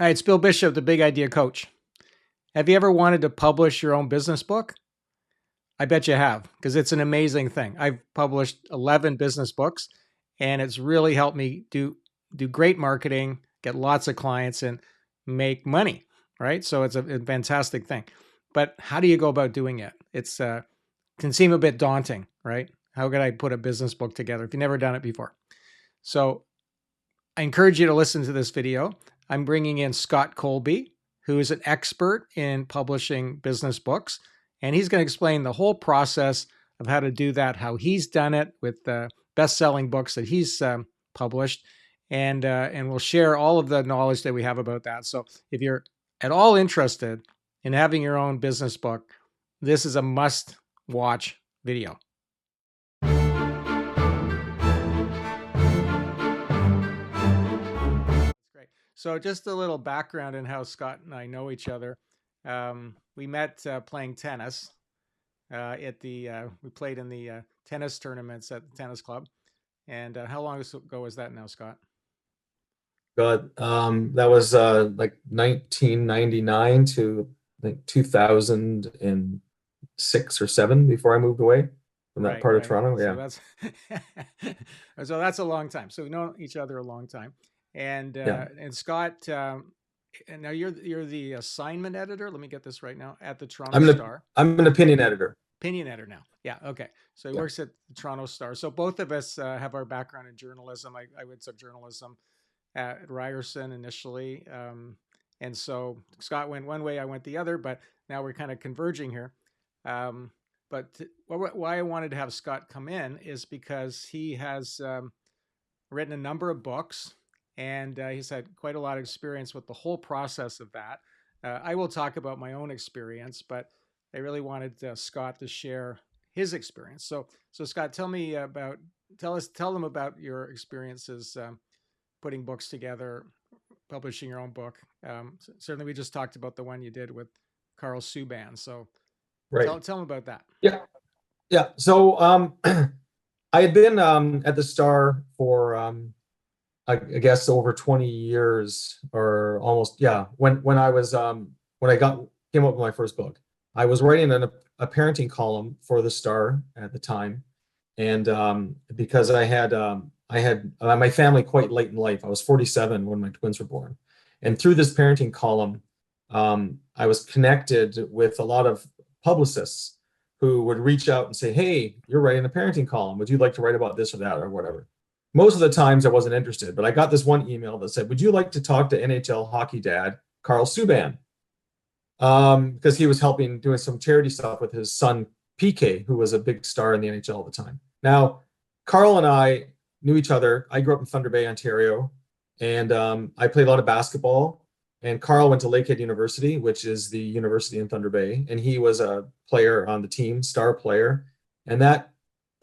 Hi, it's Bill Bishop, the Big Idea Coach. Have you ever wanted to publish your own business book? I bet you have, because it's an amazing thing. I've published 11 business books, and it's really helped me do great marketing, get lots of clients, and make money. Right, so it's a fantastic thing. But how do you go about doing it? It's can seem a bit daunting, right? How could I put a business book together if you've never done it before? So I encourage you to listen to this video. I'm bringing in Scott Colby, who is an expert in publishing business books, and he's going to explain the whole process of how to do that, how he's done it with the best-selling books that he's published, and we'll share all of the knowledge that we have about that. So if you're at all interested in having your own business book, this is a must-watch video. Great. So just a little background in how Scott and I know each other. We met playing tennis we played in the tennis tournaments at the tennis club. And how long ago was that now, Scott? God, that was like 1999 to like 2006 or seven before I moved away from that Right, part of right. Toronto. So Yeah. that's so that's a long time. So we've known each other a long time. Yeah. And Scott, and now you're the assignment editor. Let me get this right now at the Toronto I'm an Star. I'm an opinion editor. Opinion editor now. Yeah. Okay. So he Yeah. works at the Toronto Star. So both of us have our background in journalism. I went to journalism at Ryerson initially. And so Scott went one way, I went the other, but now we're kind of converging here. Why I wanted to have Scott come in is because he has written a number of books, and he's had quite a lot of experience with the whole process of that. I will talk about my own experience, but I really wanted Scott to share his experience. So Scott, tell them about your experiences putting books together, publishing your own book. Certainly, we just talked about the one you did with Karl Subban. So Right. tell them about that. Yeah. Yeah. So I had been at the Star for I guess over 20 years or almost, yeah, when I was when I got came up with my first book. I was writing a parenting column for the Star at the time. And because I had my family quite late in life. I was 47 when my twins were born. And through this parenting column, I was connected with a lot of publicists who would reach out and say, "Hey, you're writing a parenting column. Would you like to write about this or that or whatever?" Most of the times I wasn't interested, but I got this one email that said, "Would you like to talk to NHL hockey dad, Karl Subban?" Because he was helping doing some charity stuff with his son PK, who was a big star in the NHL at the time. Now, Karl and I knew each other. I grew up in Thunder Bay, Ontario, and I played a lot of basketball. And Karl went to Lakehead University, which is the university in Thunder Bay, and he was a player on the team, star player. And that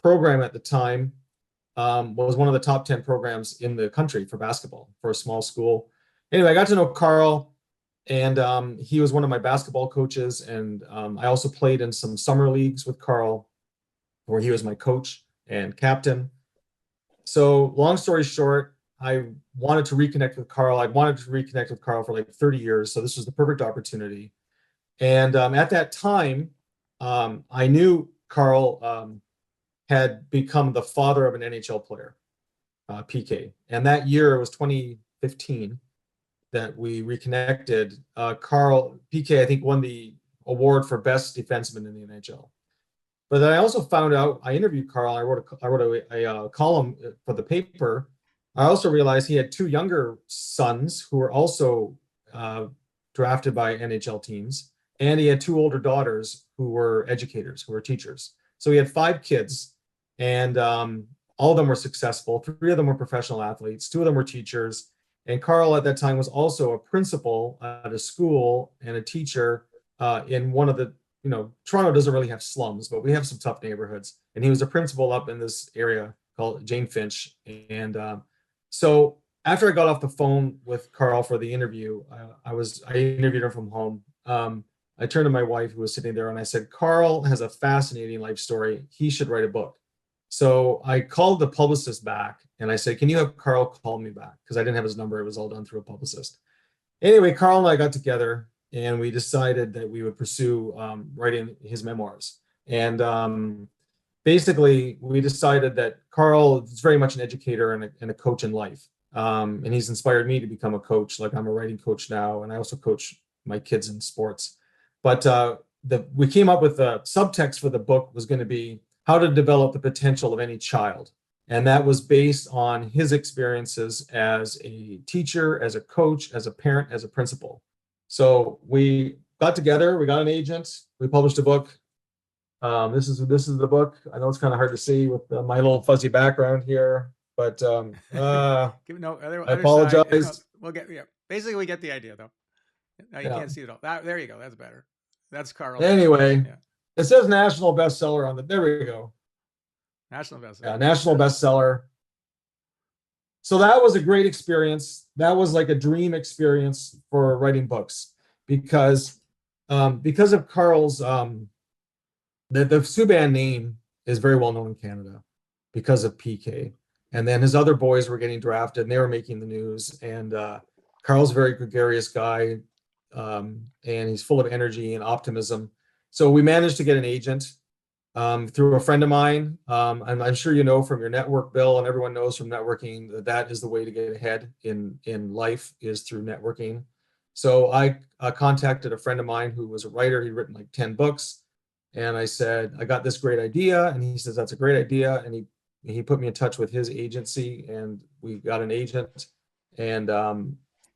program at the time was one of the top 10 programs in the country for basketball for a small school. Anyway, I got to know Karl, and he was one of my basketball coaches. And I also played in some summer leagues with Karl, where he was my coach and captain. So, long story short, I wanted to reconnect with Karl. I wanted to reconnect with Karl for like 30 years. So, this was the perfect opportunity. And at that time, I knew Karl had become the father of an NHL player, PK. And that year, it was 2015 that we reconnected. Karl PK, I think, won the award for best defenseman in the NHL. But then I also found out, I interviewed Karl. I wrote a column for the paper. I also realized he had two younger sons who were also uh, drafted by NHL teams, and he had two older daughters who were educators, who were teachers. So he had five kids, and all of them were successful. Three of them were professional athletes. Two of them were teachers. And Karl at that time was also a principal at a school and a teacher in one of the, Toronto doesn't really have slums, but we have some tough neighborhoods. And he was a principal up in this area called Jane Finch. And so after I got off the phone with Karl for the interview, I interviewed him from home. I turned to my wife who was sitting there and I said, "Karl has a fascinating life story. He should write a book." So I called the publicist back and I said, "Can you have Karl call me back?" Because I didn't have his number. It was all done through a publicist. Anyway, Carl and I got together and we decided that we would pursue writing his memoirs. And basically, we decided that Carl is very much an educator and a coach in life. And he's inspired me to become a coach. Like I'm a writing coach now, and I also coach my kids in sports. But we came up with the subtext for the book was going to be how to develop the potential of any child. And that was based on his experiences as a teacher, as a coach, as a parent, as a principal. So we got together, we got an agent, we published a book. This is the book. I know it's kind of hard to see with my little fuzzy background here, but No, I other side. apologize. We'll get, yeah. Basically, we get the idea though. Now you Yeah. can't see it all. There you go. That's better. That's Carl there. Anyway, Yeah. it says national bestseller on the. There we go. National bestseller. Yeah, national bestseller. So that was a great experience. That was like a dream experience for writing books because of Carl's the Subban name is very well known in Canada because of PK. And then his other boys were getting drafted and they were making the news. And Carl's a very gregarious guy, and he's full of energy and optimism. So we managed to get an agent through a friend of mine. And I'm sure you know from your network, Bill, and everyone knows from networking that that is the way to get ahead in life is through networking. So I contacted a friend of mine who was a writer. He'd written like 10 books. And I said, I got this great idea. And he says, that's a great idea. And he put me in touch with his agency and we got an agent. And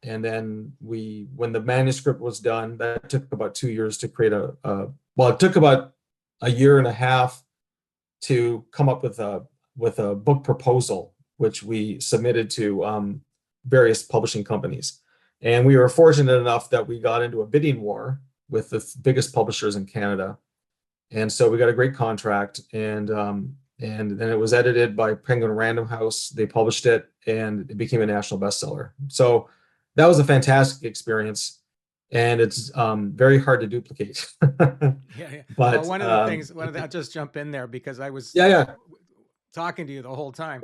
then when the manuscript was done, that took about 2 years to create well, it took about a year and a half to come up with a book proposal, which we submitted to various publishing companies. And we were fortunate enough that we got into a bidding war with the biggest publishers in Canada. And so we got a great contract, and then it was edited by Penguin Random House. They published it, and it became a national bestseller. So that was a fantastic experience, and it's very hard to duplicate. Yeah, yeah. Well, But one of the things, I'll just jump in there because I was yeah, yeah, talking to you the whole time.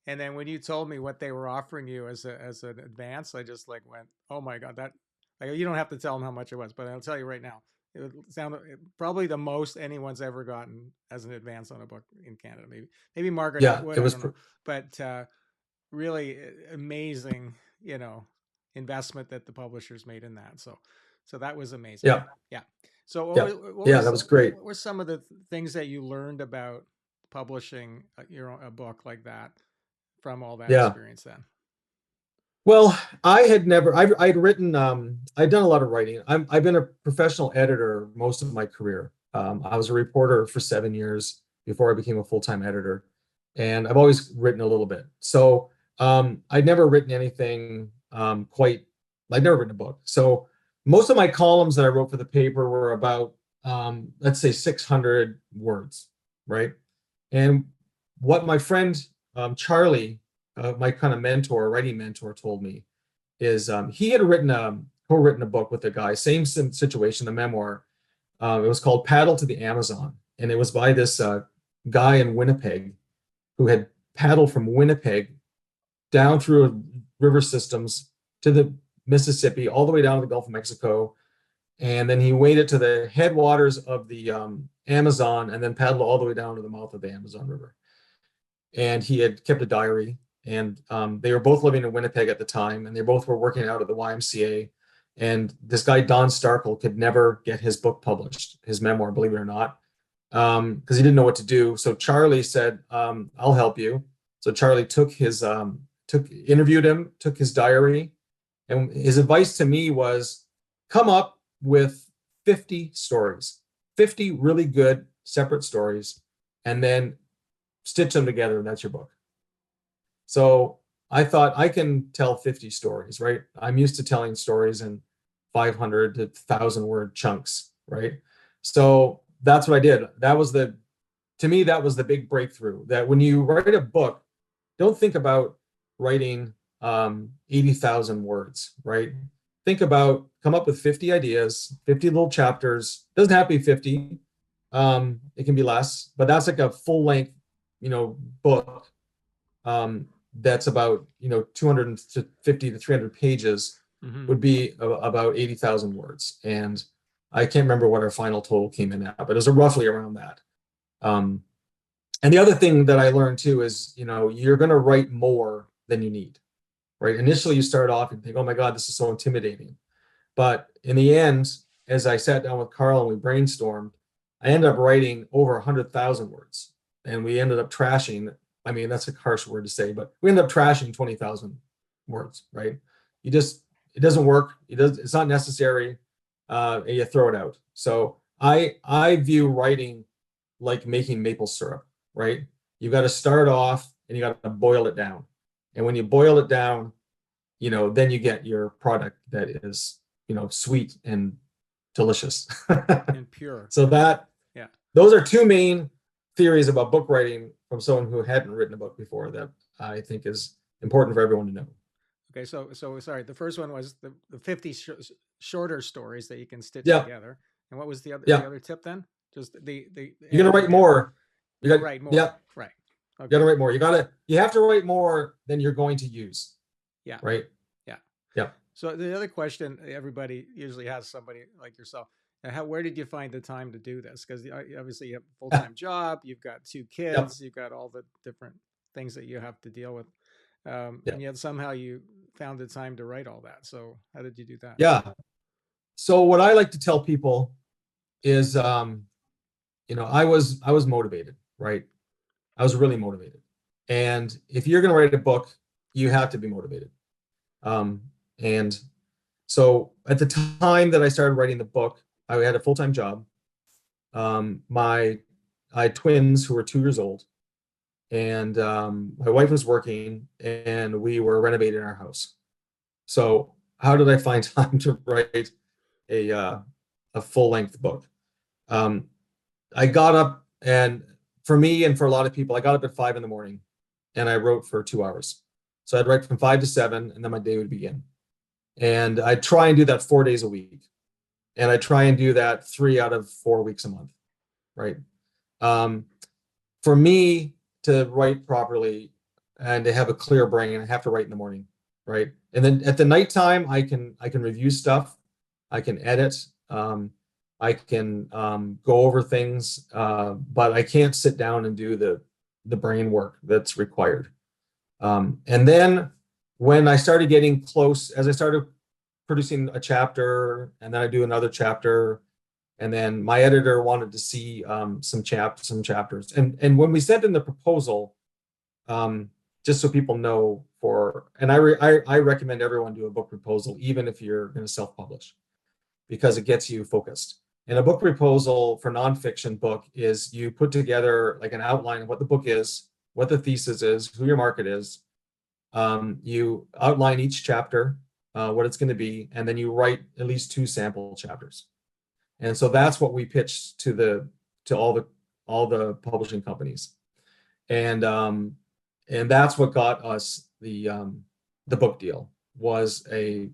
And then when you told me what they were offering you as an advance, I just like went, oh my God, that like, you don't have to tell them how much it was, but I'll tell you right now, it sounded probably the most anyone's ever gotten as an advance on a book in Canada. Maybe Margaret yeah. Atwood, It I was don't know, but really amazing, investment that the publishers made in that. So that was amazing. yeah, Yeah. So yeah, yeah. That was great. what were some of the things that you learned about publishing a book like that from all that Yeah. experience then? Well, I'd written, I'd done a lot of writing. I've been a professional editor most of my career. I was a reporter for 7 years before I became a full-time editor, and I've always written a little bit. So I'd never written anything I'd never written a book. So most of my columns that I wrote for the paper were about, let's say 600 words, right? And what my friend Charlie, my kind of mentor, writing mentor, told me is he had co-written a book with a guy, same situation, a memoir. It was called Paddle to the Amazon, and it was by this guy in Winnipeg who had paddled from Winnipeg down through river systems to the Mississippi, all the way down to the Gulf of Mexico, and then he waded to the headwaters of the Amazon, and then paddled all the way down to the mouth of the Amazon River. And he had kept a diary, and they were both living in Winnipeg at the time, and they both were working out at the YMCA. And this guy Don Starkle could never get his book published, his memoir, believe it or not, because he didn't know what to do. So Charlie said, "I'll help you." So Charlie interviewed him, took his diary, and his advice to me was, "Come up with 50 stories, 50 really good separate stories, and then stitch them together, and that's your book." So I thought I can tell 50 stories, right? I'm used to telling stories in 500 to 1,000 word chunks, right? So that's what I did. To me, that was the big breakthrough, that when you write a book, don't think about writing 80,000 words, right? Come up with 50 ideas, 50 little chapters. Doesn't have to be 50. It can be less, but that's like a full length, book that's about 250 to 300 pages Hmm. would be about 80,000 words. And I can't remember what our final total came in at, but it was roughly around that. Um, and the other thing that I learned too is, you're going to write more than you need, right? Initially, you start off and think, oh my God, this is so intimidating. But in the end, as I sat down with Karl and we brainstormed, I ended up writing over 100,000 words. And we ended up trashing, I mean, that's a harsh word to say, but we ended up trashing 20,000 words, right? You just, it doesn't work. It's not necessary. And you throw it out. So I view writing like making maple syrup, right? You got to start off and you got to boil it down. And when you boil it down, then you get your product that is, sweet and delicious. And pure. So Yeah. those are two main theories about book writing from someone who hadn't written a book before that I think is important for everyone to know. Okay. So sorry. The first one was the 50 shorter stories that you can stitch Yeah, together. And what was the yeah. other tip then? Just the You're gonna write again, more. You got write Yeah, more. Right. you Okay. gotta write more. You have to write more than you're going to use, Yeah. right? Yeah. Yeah. So the other question everybody usually has somebody like yourself. Where did you find the time to do this? Because obviously you have a full Yeah. time job, you've got two Yeah. kids, you've got all the different things that you have to deal with, Yeah. and yet somehow you found the time to write all that. So how did you do that? Yeah. So what I like to tell people is, I was motivated, right? I was really motivated. And if you're going to write a book, you have to be motivated. And so at the time that I started writing the book, I had a full-time job. I had twins who were 2 years old, and my wife was working, and we were renovating our house. So how did I find time to write a uh, a full-length book? Um, I got up, and for me and for a lot of people, I got up at 5 in the morning and I wrote for 2 hours. So I'd write from 5 to 7 and then my day would begin. And I try and do that 4 days a week. And I try and do that 3 out of 4 weeks a month, right? Um, for me to write properly and to have a clear brain, I have to write in the morning, right? And then at the nighttime, I can review stuff, I can edit, I can go over things, but I can't sit down and do the brain work that's required. And then when I started getting close, as I started producing a chapter, and then I do another chapter, and then my editor wanted to see some chapters. And when we sent in the proposal, just so people know, I recommend everyone do a book proposal, even if you're going to self-publish, because it gets you focused. And a book proposal for nonfiction book is you put together like an outline of what the book is, what the thesis is, who your market is. You outline each chapter, what it's going to be, and then you write at least 2 sample chapters. And so that's what we pitched to all the publishing companies, and that's what got us the book deal. Was a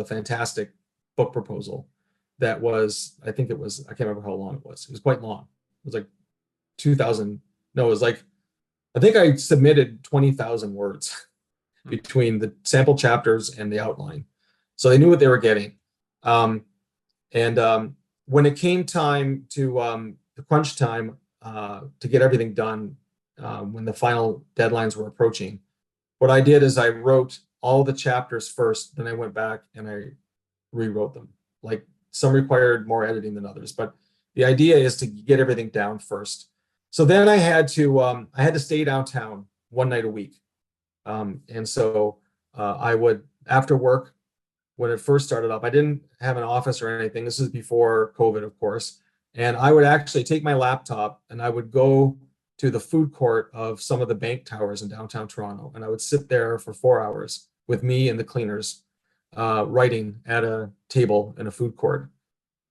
fantastic book proposal. That was, I think it was, I can't remember how long it was. It was quite long. It was like 2,000. No, it was like, I think I submitted 20,000 words Hmm. between the sample chapters and the outline. So they knew what they were getting. And when it came time to the crunch time to get everything done, when the final deadlines were approaching, what I did is I wrote all the chapters first, then I went back and I rewrote them. Like, some required more editing than others, but the idea is to get everything down first. So then I had to stay downtown one night a week, and so I would, after work, when it first started up, I didn't have an office or anything. This is before COVID, of course. And I would actually take my laptop and I would go to the food court of some of the bank towers in downtown Toronto. And I would sit there for 4 hours with me and the cleaners, writing at a table in a food court.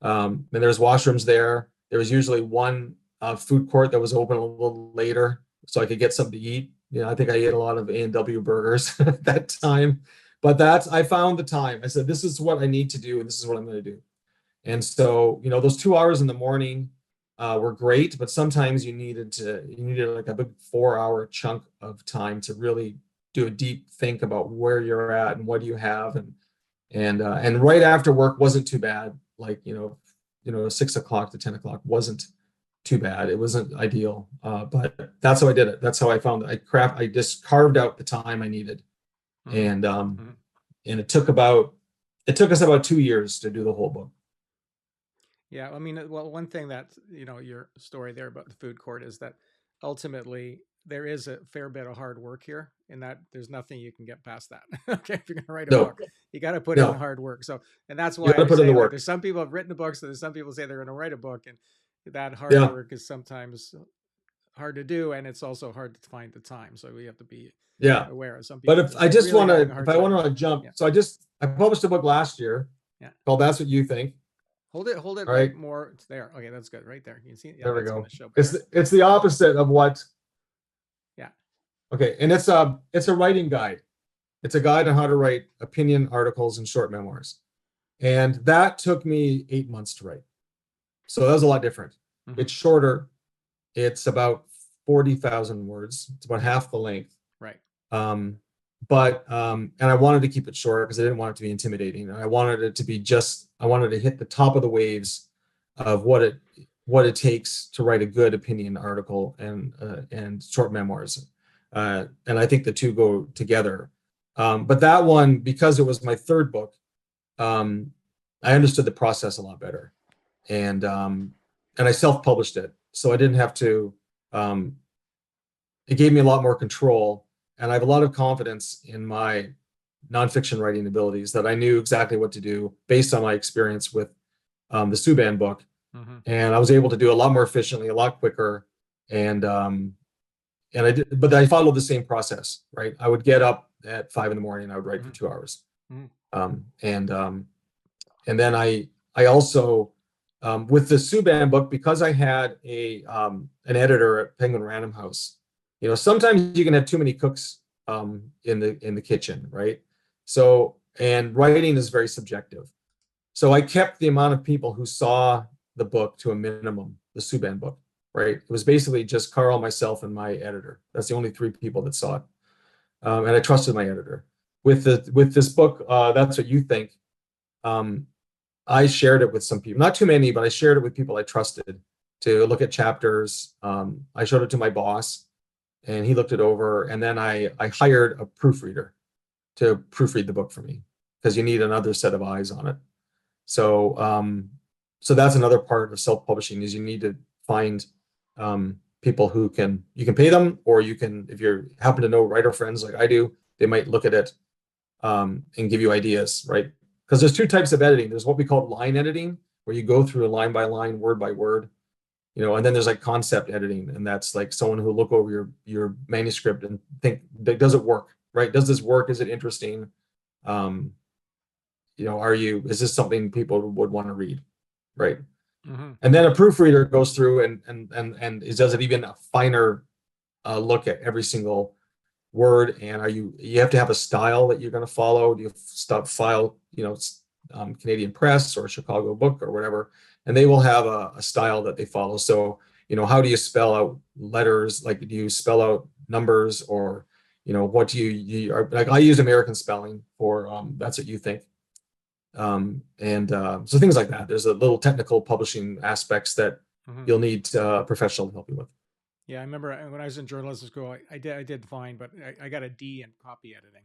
And there's washrooms there. There was usually one food court that was open a little later so I could get something to eat. I think I ate a lot of A&W burgers at that time. But I found the time. I said, this is what I need to do, and this is what I'm going to do. And so, those 2 hours in the morning were great, but sometimes you needed like a big 4 hour chunk of time to really do a deep think about where you're at and what do you have. And And right after work wasn't too bad. Like, 6 o'clock to 10 o'clock wasn't too bad. It wasn't ideal, but that's how I did it. That's how I found it. I just carved out the time I needed, Mm-hmm. and Mm-hmm. and it took us about 2 years to do the whole book. Yeah, I mean, well, one thing that, your story there about the food court is that ultimately there is a fair bit of hard work here, and that there's nothing you can get past that. Okay, if you're going to write a No, book, you got to put in the no, hard work. So, and that's you why got to I put in the say, like, work. there's some people have written books, and there's some people say they're going to write a book, and that hard Yeah, work is sometimes hard to do, and it's also hard to find the time. So we have to be yeah. aware of some But people just really having a if hard I want time. to jump, Yeah, so I published a book last year yeah. called "That's What You Think." Hold it All like right, more. It's there. Okay, that's good. Right there. You can see. Yeah, there we that's going go. to show It's better. it's the opposite of what. Yeah. Okay, and it's a writing guide. It's a guide on how to write opinion articles and short memoirs, and that took me 8 months to write. So that was a lot different. Mm-hmm. It's shorter. It's about 40,000 words. It's about Yeah. half the length. Right. Um, and I wanted to keep it short because I didn't want it to be intimidating. And I wanted it to be I wanted to hit the top of the waves of what it takes to write a good opinion article and short memoirs. And I think the two go together. But that one, because it was my third book, um, I understood the process a lot better, and I self-published it, so I didn't have to. Um, it gave me a lot more control, and I have a lot of confidence in my nonfiction writing abilities that I knew exactly what to do based on my experience with the Subban book, Mm-hmm. and I was able to do a lot more efficiently, a lot quicker, and I did, but I followed the same process, right? I would get up at 5 in the morning, I would write for Mm-hmm. 2 hours, Mm-hmm. um, and um, and then I also with the Subban book, because I had an editor at Penguin Random House. Sometimes you can have too many cooks in the kitchen, right? So, and writing is very subjective. So I kept the amount of people who saw the book to a minimum, the Subban book, right? It was basically just Karl, myself, and my editor. That's the only three people that saw it, and I trusted my editor. With this book, That's What You Think. Um, I shared it with some people, not too many, but I shared it with people I trusted to look at chapters. I showed it to my boss, and he looked it over, and then I hired a proofreader to proofread the book for me because you need another set of eyes on it. So so that's another part of self-publishing is you need to find people who you can pay them, or you can, if you happen to know writer friends like I do, they might look at it and give you ideas, right? Because there's two types of editing. There's what we call line editing, where you go through a line by line, word by word, and then there's like concept editing, and that's like someone who look over your manuscript and think, does it work, right? Does this work? Is it interesting? Um, is this something people would want to read, right? Mm-hmm. And then a proofreader goes through and does it even a finer look at every single word, and you have to have a style that you're going to follow. Do you file Canadian Press or Chicago Book or whatever, and they will have a style that they follow. So how do you spell out letters? Like, do you spell out numbers, or what do like I use American spelling for That's What You Think. So things like that. There's a little technical publishing aspects that Mm-hmm. you'll need a professional to help you with. Yeah, I remember when I was in journalism school, I did fine, but I got a D in copy editing.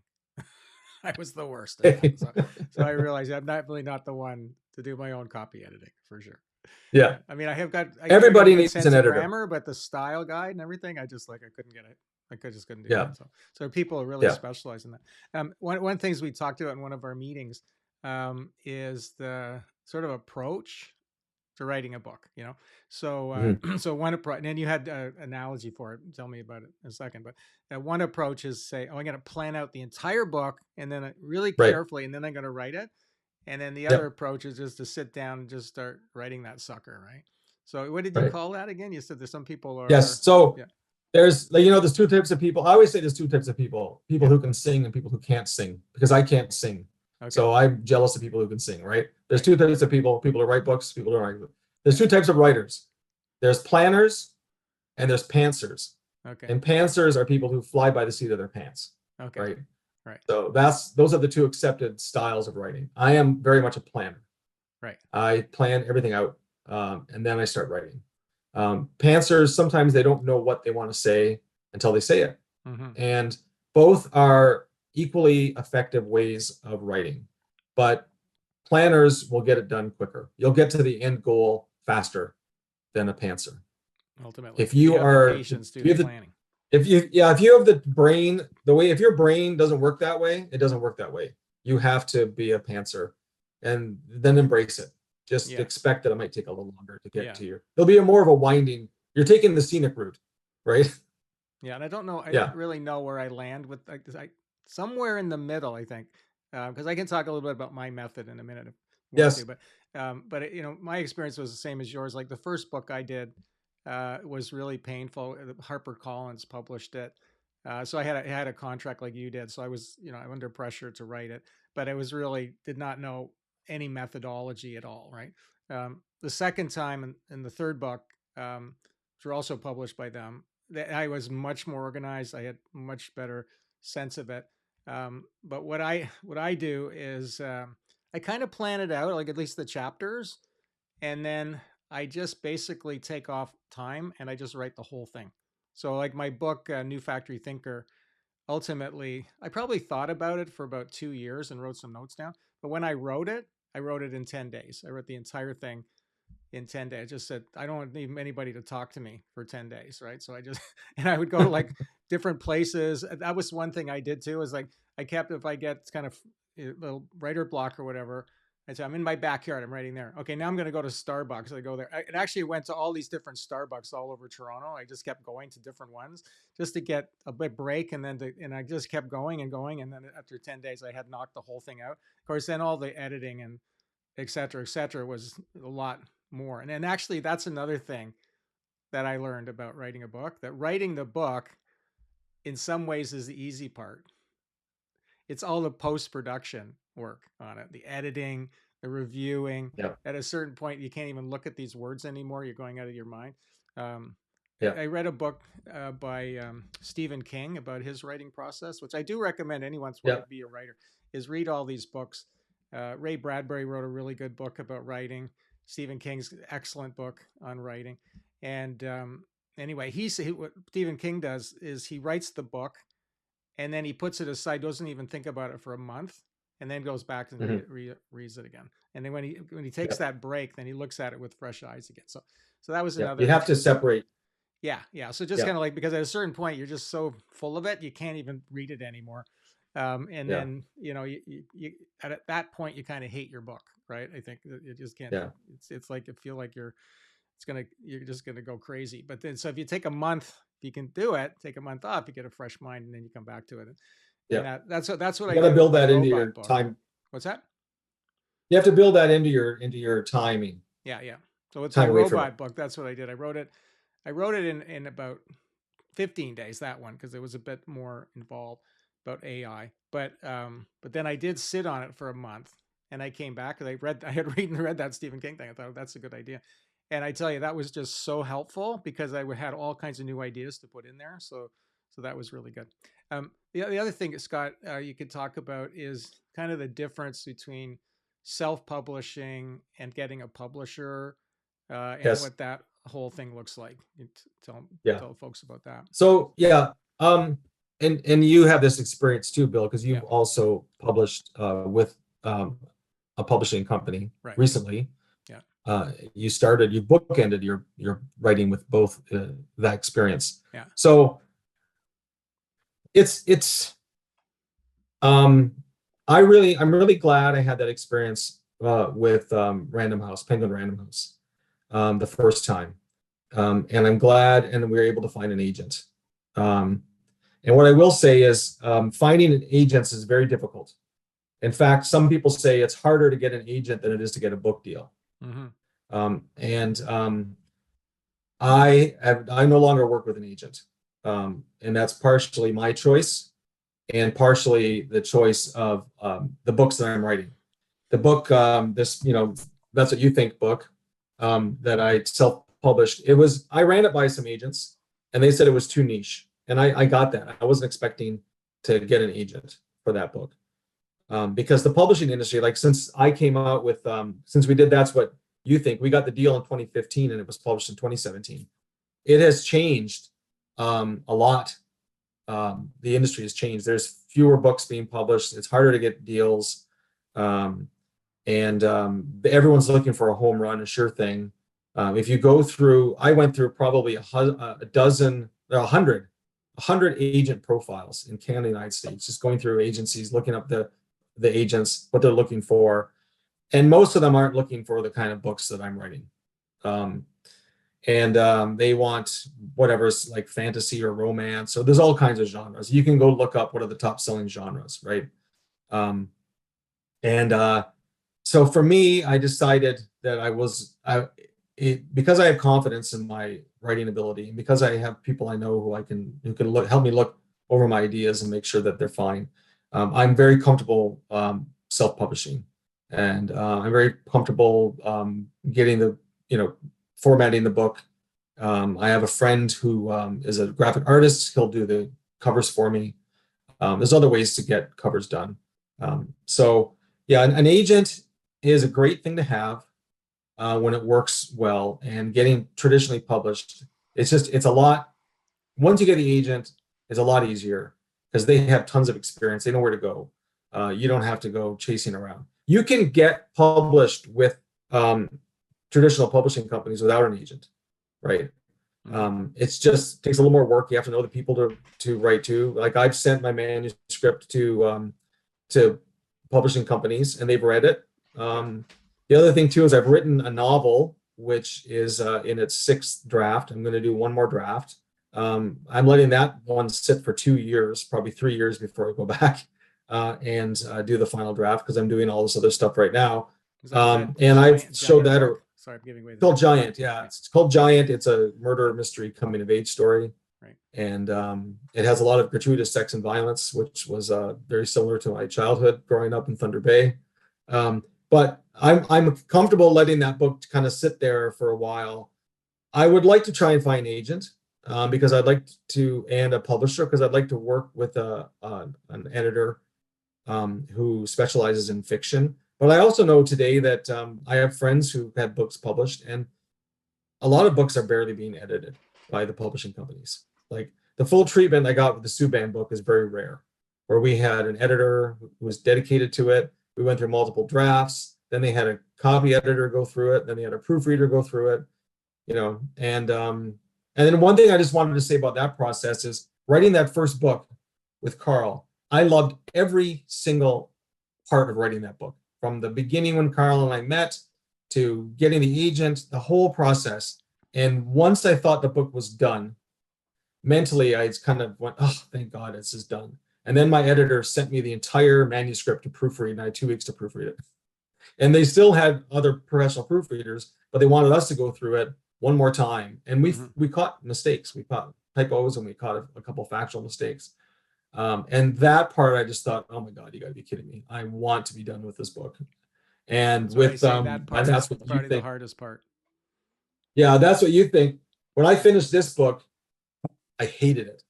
I was the worst at that. So I realized I'm not really not the one to do my own copy editing for sure. Yeah, Yeah, I mean, I think I got a everybody good needs sense an of editor. grammar, but the style guide and everything, I couldn't get it. Just couldn't do Yeah, that. So people are really yeah, specialize in that. One things we talked about in one of our meetings is the sort of approach to writing a book. mhm, So one approach, and then you had an analogy for it. Tell me about it in a second. But one approach is say, oh, I'm going to plan out the entire book and then really right, carefully, and then I'm going to write it. And then the other yep, approach is just to sit down and just start writing that sucker, right? So what did you right. call that again? You said there's some people are, Yes. So yeah, there's two types of people. I always say there's two types of people: people yeah, who can sing and people who can't sing. Because I can't sing, okay, so I'm jealous of people who can sing. Right? There's right, two types of people: people who write books, people who don't write books. There's two types of writers. There's planners and there's pantsers. okay, And pantsers are people who fly by the seat of their pants, okay, right? Right. So those are the two accepted styles of writing. I am very much a planner. Right. I plan everything out, and then I start writing. Pantsers, sometimes they don't know what they want to say until they say it. Mm-hmm. And both are equally effective ways of writing. But planners will get it done quicker. You'll get to the end goal faster than a pantser. Ultimately, If if you you have the are, patience, do if you the have the, planning. if you have the brain, if your brain doesn't work that way, it doesn't work that way. You have to be a pantser and then embrace it. Just Yeah. expect that it might take a little longer to get Yeah. to it'll be more of a winding, you're taking the scenic route, right? Yeah, and I don't know. I don't Yeah. really know where I land with somewhere in the middle. I think because I can talk a little bit about my method in a minute if you want to. Yes. But my experience was the same as yours. Like the first book I did was really painful. Harper Collins published it, so I had a contract like you did. So I was under pressure to write it, but I was really did not know any methodology at all. Right. The second time and the third book, which were also published by them, that I was much more organized. I had much better sense of it. But what I do is I kind of plan it out, like at least the chapters, and then I just basically take off time and I just write the whole thing. So like my book, New Factory Thinker, ultimately I probably thought about it for about 2 years and wrote some notes down. But when I wrote it in 10 days. I wrote the entire thing in 10 days. I just said, I don't need anybody to talk to me for 10 days. Right. So I just, and I would go to like different places. That was one thing I did too, is like, I kept, if I get kind of a little writer block or whatever, I said, I'm in my backyard, I'm writing there. Okay. Now I'm going to go to Starbucks. I go there. It actually went to all these different Starbucks all over Toronto. I just kept going to different ones just to get a bit break. And and I just kept going and going. And then after 10 days, I had knocked the whole thing out. Of course, then all the editing and et cetera, was a lot more. And then actually, that's another thing that I learned about writing a book, that writing the book in some ways is the easy part. It's all the post-production work on it, the editing, the reviewing. Yeah. At a certain point, you can't even look at these words anymore. You're going out of your mind. Um, Yeah. I read a book by Stephen King about his writing process, which I do recommend anyone who's wanting Yeah. to be a writer, is read all these books. Ray Bradbury wrote a really good book about writing. Stephen King's excellent book on writing. And anyway, what Stephen King does is he writes the book and then he puts it aside, doesn't even think about it for a month, and then goes back and Mhm. reads it again. And then when he takes Yeah. that break, then he looks at it with fresh eyes again. So that was Yeah. You another. have to separate. Yeah, yeah. So just Yeah. kind of like, because at a certain point you're just so full of it, you can't even read it anymore. And Yeah. then you at that point you kind of hate your book, right? I think that you just can't. Yeah. It's like you feel like you're just gonna go crazy. But then so if you take a month, if you can do it, take a month off, you get a fresh mind, and then you come back to it. And Yeah. that's what You I got to did with build my that into robot your book. time. What's that? You have to build that into your timing, Yeah, yeah. So with my time away from it. robot book, that's what I did. I wrote it in about 15 days, that one, because it was a bit more involved about AI. But then I did sit on it for a month, and I came back and I had read that Stephen King thing. I thought, oh, that's a good idea. And I tell you, that was just so helpful because I had all kinds of new ideas to put in there. So that was really good. The other thing, Scott, you could talk about is kind of the difference between self-publishing and getting a publisher, and Yes. what that whole thing looks like. Tell Yeah. tell folks about that. So yeah, and you have this experience too, Bill, because Yeah. you've also published with a publishing company Right. recently. Yeah. You bookended your writing with both that experience. Yeah. So it's um I'm really glad I had that experience with Random House, Penguin Random House, the first time. And I'm glad, and we were able to find an agent. And what I will say is finding an agent is very difficult. In fact, some people say it's harder to get an agent than it is to get a book deal. Mm-hmm. And I no longer work with an agent, and that's partially my choice, and partially the choice of the books that I'm writing. The book, That's What You Think book, that I self-published. I ran it by some agents, and they said it was too niche, and I got that. I wasn't expecting to get an agent. for that book. Because the publishing industry, like since I came out with, since we did That's What You Think, we got the deal in 2015 and it was published in 2017. It has changed a lot. The industry has changed. There's fewer books being published. It's harder to get deals. And everyone's looking for a home run, a sure thing. If you go through, I went through probably a dozen, 100 agent profiles in Canada, United States, just going through agencies, looking up the agents, what they're looking for. And most of them aren't looking for the kind of books that I'm writing. They want whatever's like fantasy or romance. So there's all kinds of genres. You can go look up what are the top selling genres, right? So for me, I decided that because I have confidence in my writing ability, and because I have people I know who can help me look over my ideas and make sure that they're fine. I'm very comfortable self-publishing, and I'm very comfortable getting formatting the book. I have a friend who is a graphic artist. He'll do the covers for me. There's other ways to get covers done. So yeah, an agent is a great thing to have when it works well, and getting traditionally published. It's a lot. Once you get the agent, it's a lot easier because they have tons of experience. They know where to go. You don't have to go chasing around. You can get published with traditional publishing companies without an agent, right? It's just takes a little more work. You have to know the people to write to. Like I've sent my manuscript to publishing companies and they've read it. The other thing too is I've written a novel which is in its 6th draft. I'm going to do one more draft. I'm letting that one sit for 2 years, probably 3 years before I go back and do the final draft, because I'm doing all this other stuff right now. And I've showed that. Sorry, I'm giving away. It's called Giant. Yeah, it's called Giant. It's a murder mystery coming of age story. Right. And it has a lot of gratuitous sex and violence, which was very similar to my childhood growing up in Thunder Bay. But I'm comfortable letting that book kind of sit there for a while. I would like to try and find an agent because I'd like to, and a publisher, because I'd like to work with an editor who specializes in fiction. But I also know today that I have friends who had books published, and a lot of books are barely being edited by the publishing companies. Like the full treatment I got with the Subban book is very rare, where we had an editor who was dedicated to it. We went through multiple drafts. Then they had a copy editor go through it. Then they had a proofreader go through it, and then one thing I just wanted to say about that process is writing that first book with Karl. I loved every single part of writing that book, from the beginning when Karl and I met to getting the agent, the whole process. And once I thought the book was done, mentally I kind of went, oh, thank God this is done. And then my editor sent me the entire manuscript to proofread, and I had 2 weeks to proofread it. And they still had other professional proofreaders, but they wanted us to go through it one more time. And we caught mistakes. We caught typos, and we caught a couple factual mistakes. And that part, I just thought, oh my God, you got to be kidding me! I want to be done with this book. And that part, that's what probably you think. The hardest part. Yeah, that's what you think. When I finished this book, I hated it.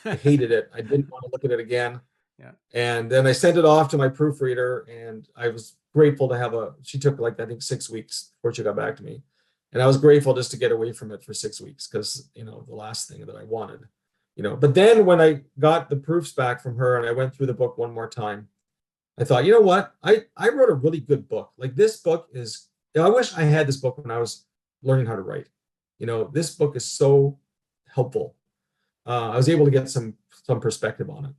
I hated it. I didn't want to look at it again. Yeah. And then I sent it off to my proofreader, and I was grateful to have she took like, I think 6 weeks before she got back to me. And I was grateful just to get away from it for 6 weeks, because, the last thing that I wanted, but then when I got the proofs back from her and I went through the book one more time, I thought, you know what? I wrote a really good book. Like, this book is, I wish I had this book when I was learning how to write. This book is so helpful. I was able to get some perspective on it.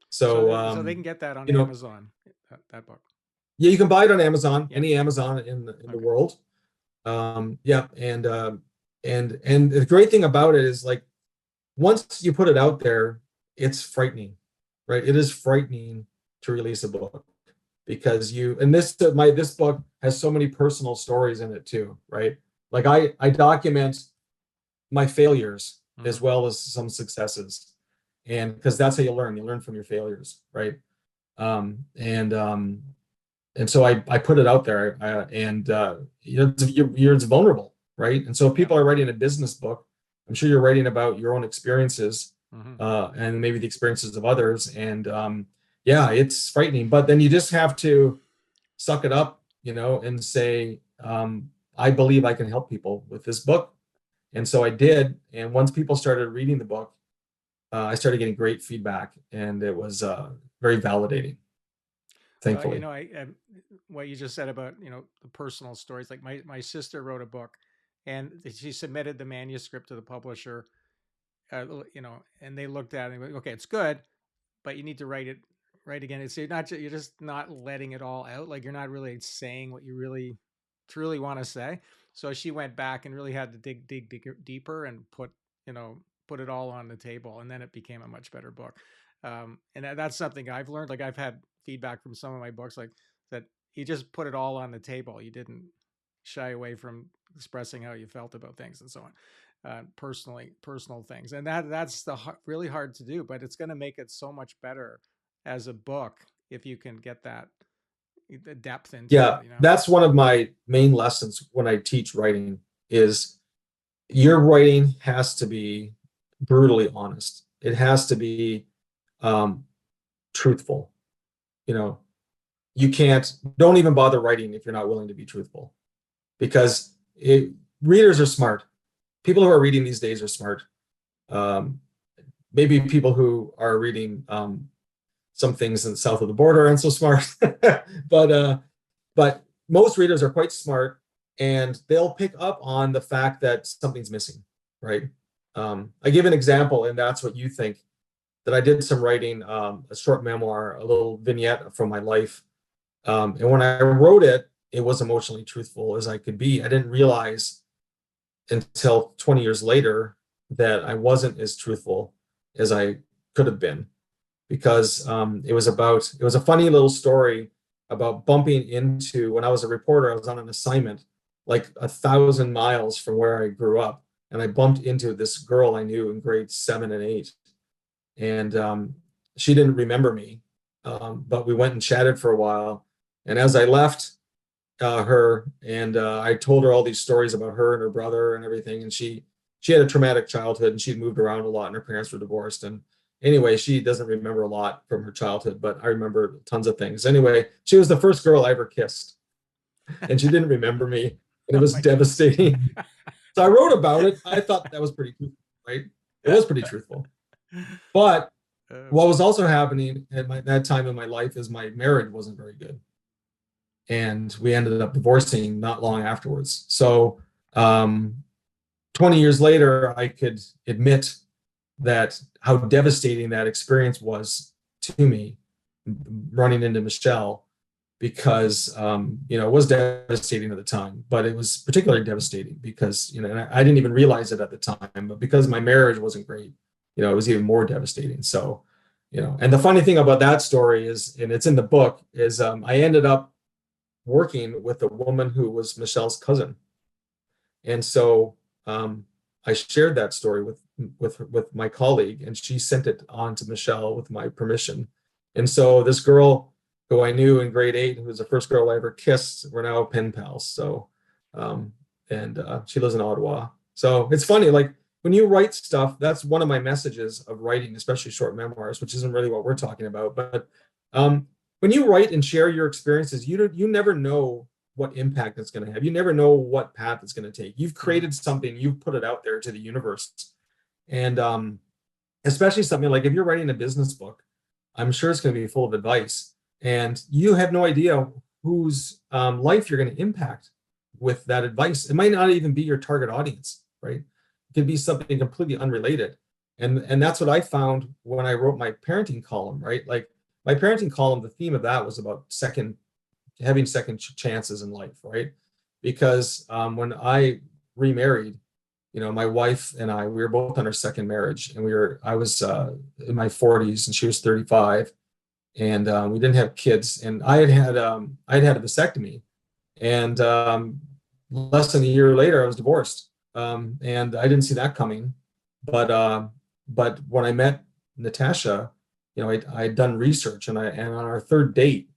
So they can get that on Amazon, that book. Yeah, you can buy it on Amazon, any Amazon in the world. Yeah. And the great thing about it is, like, once you put it out there, it's frightening, right? It is frightening to release a book, because this book has so many personal stories in it too, right? Like I document my failures as well as some successes, and because that's how you learn from your failures, right? And so I put it out there, it's vulnerable, right? And so if people are writing a business book, I'm sure you're writing about your own experiences and maybe the experiences of others. And yeah, it's frightening, but then you just have to suck it up, and say, I believe I can help people with this book. And so I did. And once people started reading the book, I started getting great feedback, and it was very validating, Well, thankfully. what you just said about the personal stories. Like my sister wrote a book, and she submitted the manuscript to the publisher. And they looked at it and went, okay, it's good, but you need to write again. It's you're just not letting it all out. Like you're not really saying what you really truly want to say. So she went back and really had to dig deeper and you know put it all on the table, and then it became a much better book. And that's something I've learned. Like I've had feedback from some of my books, like that you just put it all on the table. You didn't shy away from expressing how you felt about things and so on. Personal things, and that's really hard to do, but it's going to make it so much better as a book if you can get that the depth into Yeah, it. that's one of my main lessons when I teach writing is your writing has to be brutally honest. It has to be um, truthful. You know, you don't even bother writing if you're not willing to be truthful, because readers are smart. People who are reading these days are smart. Um, Maybe people who are reading some things in the south of the border aren't so smart, but most readers are quite smart, and they'll pick up on the fact that something's missing, right? I give an example, and that's what you think, that I did some writing, a short memoir, a little vignette from my life. And when I wrote it, it was emotionally truthful as I could be. I didn't realize until 20 years later that I wasn't as truthful as I could have been, because it was a funny little story about bumping into, when I was a reporter, I was on an assignment like 1,000 miles from where I grew up. And I bumped into this girl I knew in grades 7 and 8. And she didn't remember me, but we went and chatted for a while. And as I left her, and I told her all these stories about her and her brother and everything, and she had a traumatic childhood, and she'd moved around a lot, and her parents were divorced. And anyway, she doesn't remember a lot from her childhood, but I remember tons of things. Anyway, she was the first girl I ever kissed, and she didn't remember me, and it Oh was my god. devastating. So I wrote about it. I thought that was pretty truthful, right? It was pretty truthful. But Oh what was boy. also happening at that time in my life is my marriage wasn't very good, and we ended up divorcing not long afterwards. So 20 years later, I could admit that how devastating that experience was to me, running into Michelle, because it was devastating at the time, but it was particularly devastating because and I didn't even realize it at the time, but because my marriage wasn't great, it was even more devastating. So, and the funny thing about that story is, and it's in the book, is I ended up working with a woman who was Michelle's cousin. And so I shared that story with my colleague, and she sent it on to Michelle with my permission. And so this girl who I knew in grade 8, who was the first girl I ever kissed, we're now pen pals. So and she lives in Ottawa. So it's funny, like when you write stuff, that's one of my messages of writing, especially short memoirs, which isn't really what we're talking about. But when you write and share your experiences, you never know what impact it's going to have. You never know what path it's going to take. You've Mhm. created something, you've put it out there to the universe. And especially something like if you're writing a business book, I'm sure it's going to be full of advice. And you have no idea whose life you're going to impact with that advice. It might not even be your target audience, right? It could be something completely unrelated. And that's what I found when I wrote my parenting column, right? Like my parenting column, the theme of that was about having second chances in life, right? Because when I remarried, my wife and I, we were both on our second marriage, and I was in my 40s and she was 35, and we didn't have kids, and I had a vasectomy, and less than a year later, I was divorced, and I didn't see that coming, but when I met Natasha, I had done research, and on our third date,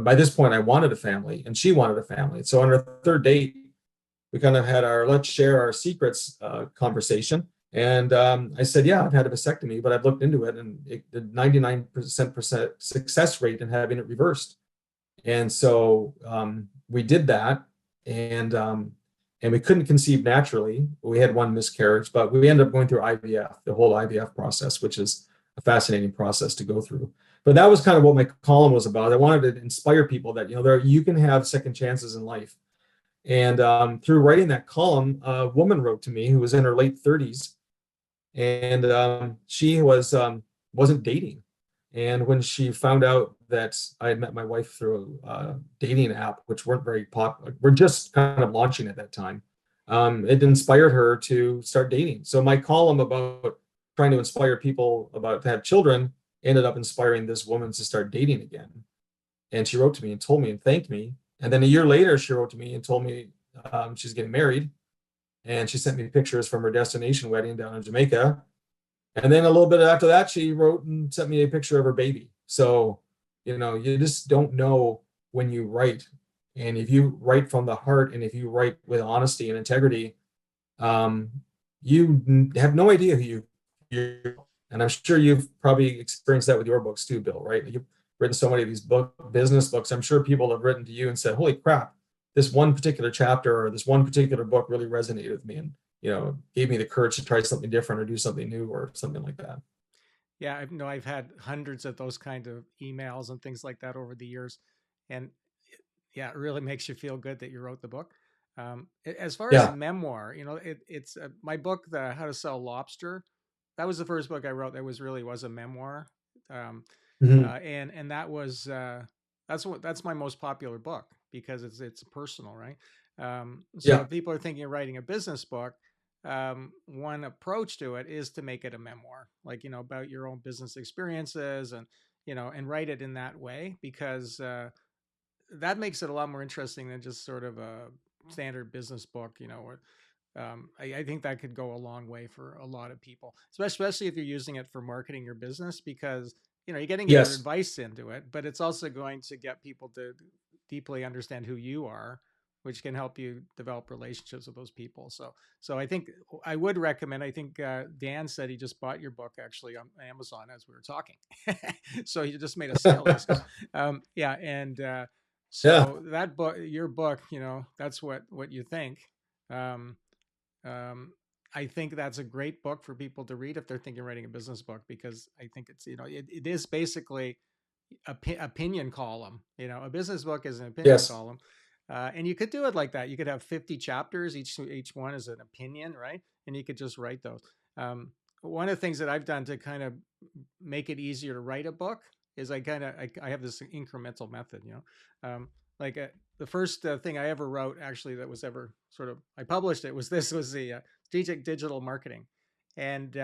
by this point I wanted a family and she wanted a family. So on our third date, we kind of had our let's share our secrets conversation. And I said, yeah, I've had a vasectomy, but I've looked into it, and the 99% success rate in having it reversed. And so we did that, and we couldn't conceive naturally. We had one miscarriage, but we ended up going through IVF, the whole IVF process, which is a fascinating process to go through. But that was kind of what my column was about. I wanted to inspire people that you can have second chances in life. And through writing that column, a woman wrote to me who was in her late 30s, and she wasn't dating. And when she found out that I had met my wife through a dating app, which weren't very popular, we're just kind of launching at that time, it inspired her to start dating. So my column about trying to inspire people about to have children ended up inspiring this woman to start dating again. And she wrote to me and told me and thanked me. And then a year later, she wrote to me and told me she's getting married. And she sent me pictures from her destination wedding down in Jamaica. And then a little bit after that, she wrote and sent me a picture of her baby. So, you just don't know when you write. And if you write from the heart, and if you write with honesty and integrity, um, you have no idea who you. And I'm sure you've probably experienced that with your books too, Bill, right? You've written so many of these business books. I'm sure people have written to you and said, holy crap, this one particular chapter or this one particular book really resonated with me, and gave me the courage to try something different or do something new or something like that. Yeah, I've had hundreds of those kind of emails and things like that over the years, and yeah, it really makes you feel good that you wrote the book. As far as Yeah. memoir, it's my book, the How to Sell Lobster. That was the first book I wrote that was a memoir, um, Mhm. and that's my most popular book because it's personal, right? So Yeah. if people are thinking of writing a business book, one approach to it is to make it a memoir, like about your own business experiences, and write it in that way because that makes it a lot more interesting than just sort of a standard business book, or I think that could go a long way for a lot of people, especially if you're using it for marketing your business, because you're getting your Yes. advice into it, but it's also going to get people to deeply understand who you are, which can help you develop relationships with those people. So I think I would recommend. I think Dan said he just bought your book actually on Amazon as we were talking, so he just made a sale discount. Yeah, and Yeah. so that book, your book, that's what you think. Um, um, I think that's a great book for people to read if they're thinking of writing a business book, because I think it is basically opinion column. A business book is an opinion Yes. column, and you could do it like that. You could have 50 chapters. Each one is an opinion, right? And you could just write those. One of the things that I've done to kind of make it easier to write a book is I have this incremental method. Like the first thing I ever wrote, actually, that was ever sort of I published it was this was the strategic digital marketing, and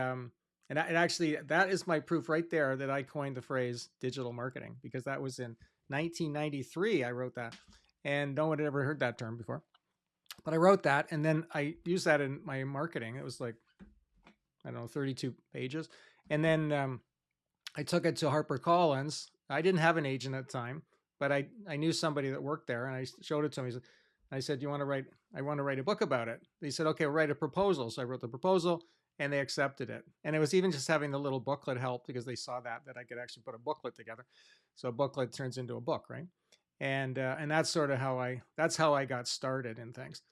actually that is my proof right there that I coined the phrase digital marketing, because that was in 1993 I wrote that, and no one had ever heard that term before. But I wrote that, and then I used that in my marketing. It was like, I don't know, 32 pages, and then I took it to HarperCollins. I didn't have an agent at the time, but I knew somebody that worked there, and I showed it to him. I said, "You want to write? I want to write a book about it." They said, "Okay, we'll write a proposal." So I wrote the proposal, and they accepted it. And it was even just having the little booklet helped, because they saw that I could actually put a booklet together. So a booklet turns into a book, right? And that's sort of how I got started in things.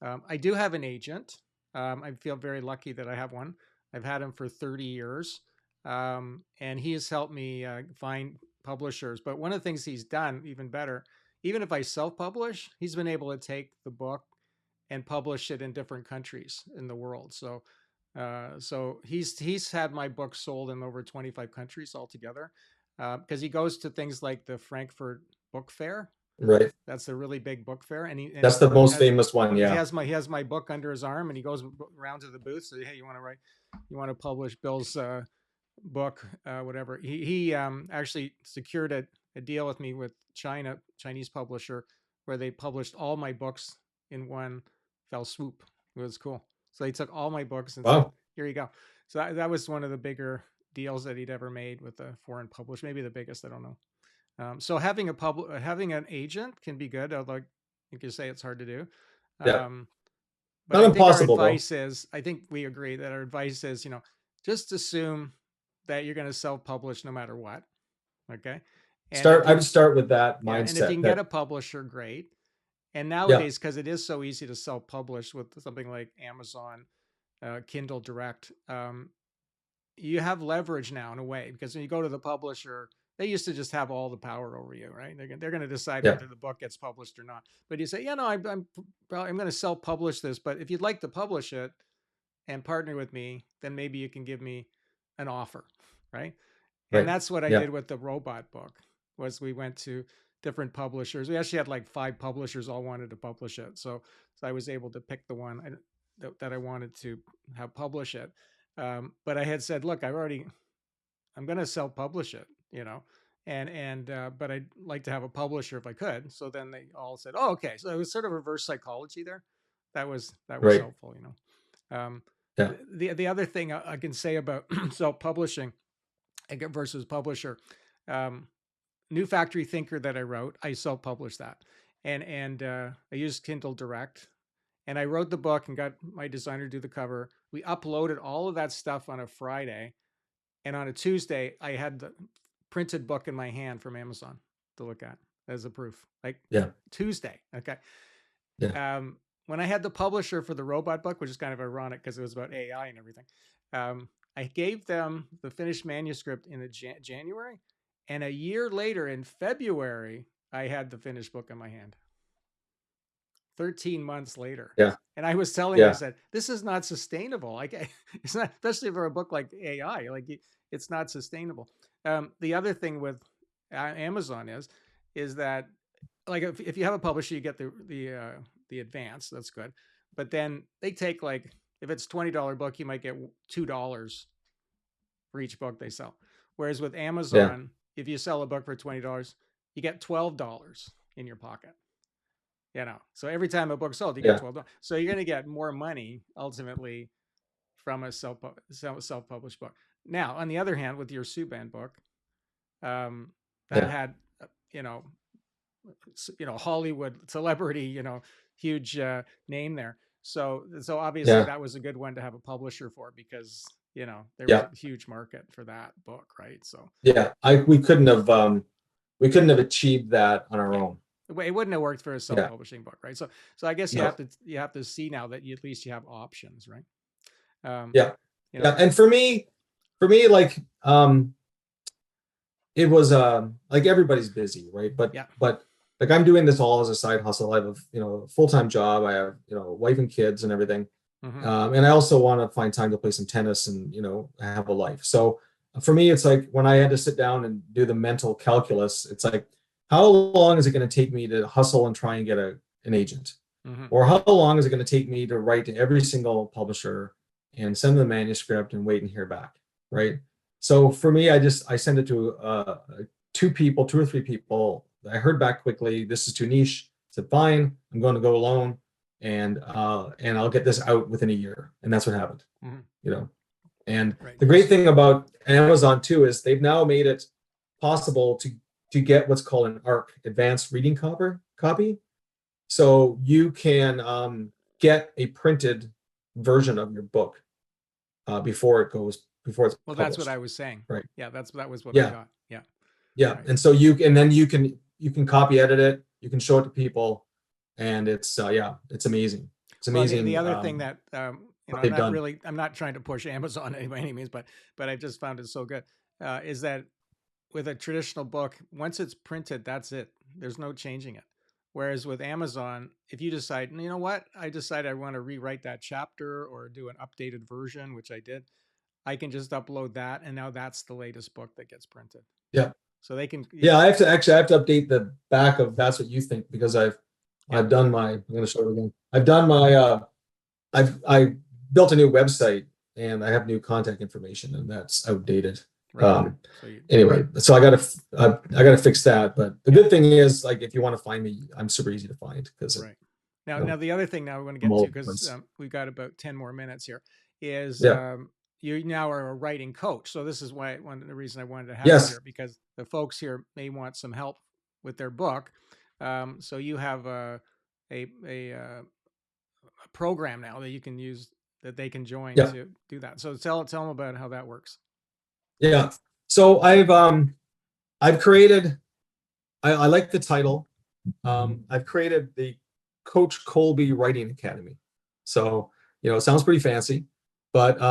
I do have an agent. I feel very lucky that I have one. I've had him for 30 years, and he has helped me find publishers. But one of the things he's done even better, even if I self-publish, he's been able to take the book and publish it in different countries in the world. So he's had my book sold in over 25 countries altogether, because he goes to things like the Frankfurt Book Fair. Right. That's a really big book fair, and he and That's he the most has famous one. he Yeah. has my he has my book under his arm, and he goes around to the booth. So, hey, you want to publish Bill's book, whatever. He actually secured a deal with me with Chinese publisher, where they published all my books in one fell swoop. It was cool. So they took all my books and said, Wow. "Here you go." So that was one of the bigger deals that he'd ever made with a foreign publisher, maybe the biggest. I don't know. So having an agent can be good, although like you say, it's hard to do. Yeah. Um, But Not I think our impossible though. advice is, I think we agree that our advice is, just assume that you're going to self-publish no matter what. Okay. And if I you would start with that Yeah, and if you mindset can get that, a publisher, great. And yeah, nowadays, because it is so easy to self-publish with something like Amazon, Kindle Direct, you have leverage now in a way, because when you go to the publisher, they used to just have all the power over you, right? They're going to decide yeah, whether the book gets published or not. But you say, yeah, no, I'm going to self-publish this, but if you'd like to publish it and partner with me, then maybe you can give me an offer, right? And right. that's what I Yeah, did with the robot book. Was we went to different publishers. We actually had like 5 publishers all wanted to publish it, so I was able to pick the one that I wanted to have publish it. But I had said, look, I'm going to self-publish it, but I'd like to have a publisher if I could. So then they all said, oh, okay. So it was sort of reverse psychology there. That was right. helpful. Um, Yeah, the other thing I can say about self-publishing versus publisher, um, New Factory Thinker that I wrote, I self-published that, and I used Kindle Direct, and I wrote the book and got my designer to do the cover. We uploaded all of that stuff on a Friday, and on a Tuesday, I had the printed book in my hand from Amazon to look at as a proof. Like yeah, Tuesday, okay. yeah, When I had the publisher for the robot book, which is kind of ironic because it was about AI and everything, I gave them the finished manuscript in January, and a year later, in February, I had the finished book in my hand. 13 months later. yeah, And I was telling, I yeah, said, this is not sustainable. Like, it's not, especially for a book like AI, like it's not sustainable. The other thing with Amazon is that, like, if you have a publisher, you get the advance. That's good. But then they take, like, if it's $20 book, you might get $2 for each book they sell. Whereas with yeah, Amazon, if you sell a book for $20, you get $12 in your pocket. So every time a book's sold, you get yeah, $12. So you're going to get more money ultimately from a self-published book. Now, on the other hand, with your Subban book, that yeah, had, Hollywood celebrity, huge name there. So obviously yeah, that was a good one to have a publisher for, because there was yeah, a huge market for that book, right? So yeah. We couldn't have achieved that on our yeah, own. it wouldn't have worked for a Yeah, self-publishing book, right? So I guess no, you have to see now that at least you have options, right? Um, yeah, you yeah. know, And for me, like, it was like everybody's busy, right? But yeah, but like I'm doing this all as a side hustle. I have a full-time job. I have wife and kids and everything. hmm And I also want to find time to play some tennis and have a life. So for me, it's like when I had to sit down and do the mental calculus, it's like, how long is it going to take me to hustle and try and get an agent? hmm Or how long is it going to take me to write to every single publisher and send them the manuscript and wait and hear back, right? So for me, I send it to 2 people, 2 or 3 people. I heard back quickly. This is too niche. I said, fine, I'm going to go alone, and I'll get this out within a year. And that's what happened, hmm you know. And right. the great thing about Amazon too is they've now made it possible to get what's called an ARC, advanced reading copy. So you can get a printed version of your book before it's Well, that's what I published. was saying. Right. Yeah, that was what I Yeah. got. Yeah, Yeah. right. And so then you can copy edit it, you can show it to people, and it's amazing. It's Well, the amazing other thing that what they've done. I'm not trying to push Amazon by any means, but I just found it so good, is that with a traditional book, once it's printed, that's it. There's no changing it. Whereas with Amazon, if you decide, you know what, I decide I want to rewrite that chapter or do an updated version, which I did, I can just upload that, and now that's the latest book that gets printed. Yeah. So they can, Yeah, I have to update the back of That's What You Think because yeah, I've done my I'm going to show it again. I've done my I built a new website and I have new contact information and that's outdated. right. Um, So you, anyway, so I gotta fix that. But the yeah, good thing is, like, if you want to find me, I'm super easy to find because right. Now, you know the other thing now we want to I'm get all to, over the because place. we've got about 10 more minutes here, is Yeah. you now are a writing coach. So this is why one of the reason I wanted to have you Yes. here, because the folks here may want some help with their book. So you have a program now that you can use, that they can join Yeah, to do that. So tell them about how that works. yeah. So I've created. I like the title. I've created the Coach Colby Writing Academy. So, it sounds pretty fancy, but